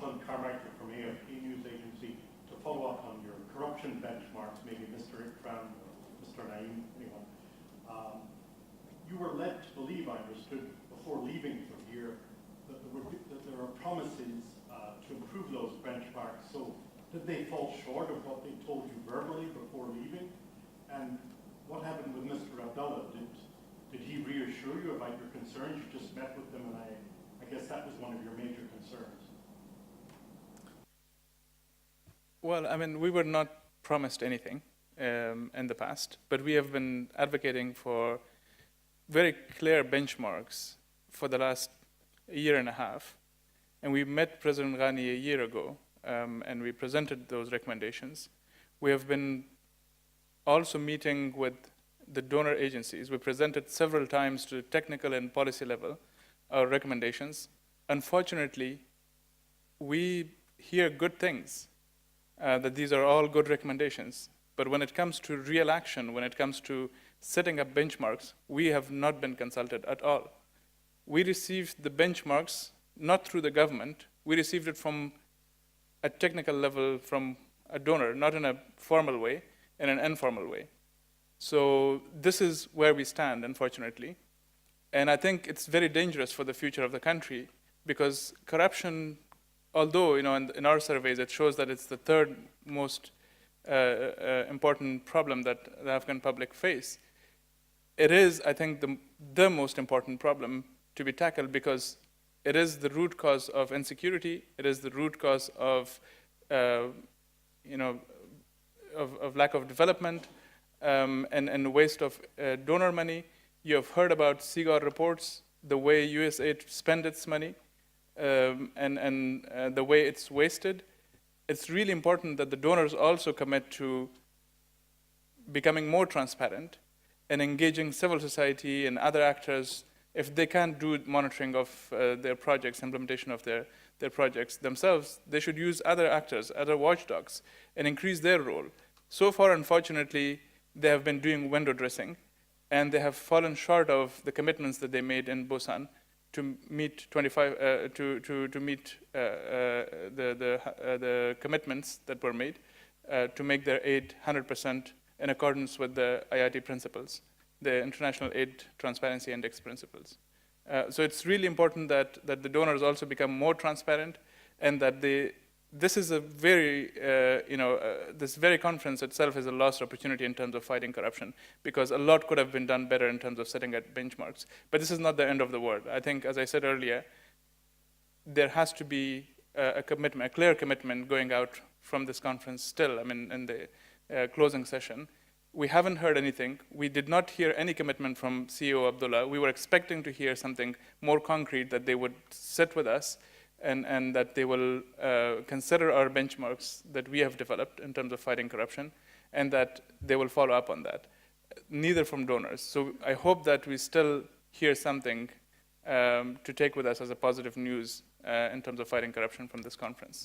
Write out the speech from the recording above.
Afzali from AFP News Agency to follow up on your corruption benchmarks, maybe Mr. Ikram, Mr. Naeem, anyone. You were led to believe, I understood, before leaving for here, that there are promises to improve those benchmarks. So did they fall short of what they told you verbally before leaving? And what happened with Mr. Abdullah? Did he reassure you about your concerns? You just met with them, and I guess that was one of your major concerns. Well, I mean, we were not promised anything in the past, but we have been advocating for very clear benchmarks for the last year and a half. And we met President Ghani a year ago, and we presented those recommendations. We have been also meeting with the donor agencies. We presented several times to technical and policy level our recommendations. Unfortunately, we hear good things, that these are all good recommendations. But when it comes to real action, when it comes to setting up benchmarks, we have not been consulted at all. We received the benchmarks not through the government. We received it from a technical level from a donor, not in a formal way, in an informal way. So this is where we stand, unfortunately. And I think it's very dangerous for the future of the country, because corruption, although in our surveys it shows that it's the third most important problem that the Afghan public face, it is, I think, the most important problem to be tackled, because it is the root cause of insecurity. It is the root cause of lack of development and waste of donor money. You have heard about CIGAR reports, the way USAID spend its money, and the way it's wasted. It's really important that the donors also commit to becoming more transparent and engaging civil society and other actors. If they can't do monitoring of their projects, implementation of their projects themselves, they should use other actors, other watchdogs, and increase their role. So far, unfortunately, they have been doing window dressing, and they have fallen short of the commitments that they made in Busan to meet the commitments that were made to make their aid 100% in accordance with the IIT principles, the International Aid Transparency Index principles. So it's really important that the donors also become more transparent, and that this is a very, this very conference itself is a lost opportunity in terms of fighting corruption, because a lot could have been done better in terms of setting up benchmarks. But this is not the end of the world. I think, as I said earlier, there has to be a commitment, a clear commitment going out from this conference still. I mean, in the closing session, we haven't heard anything. We did not hear any commitment from CEO Abdullah. We were expecting to hear something more concrete, that they would sit with us and that they will consider our benchmarks that we have developed in terms of fighting corruption, and that they will follow up on that. Neither from donors. So I hope that we still hear something to take with us as a positive news in terms of fighting corruption from this conference.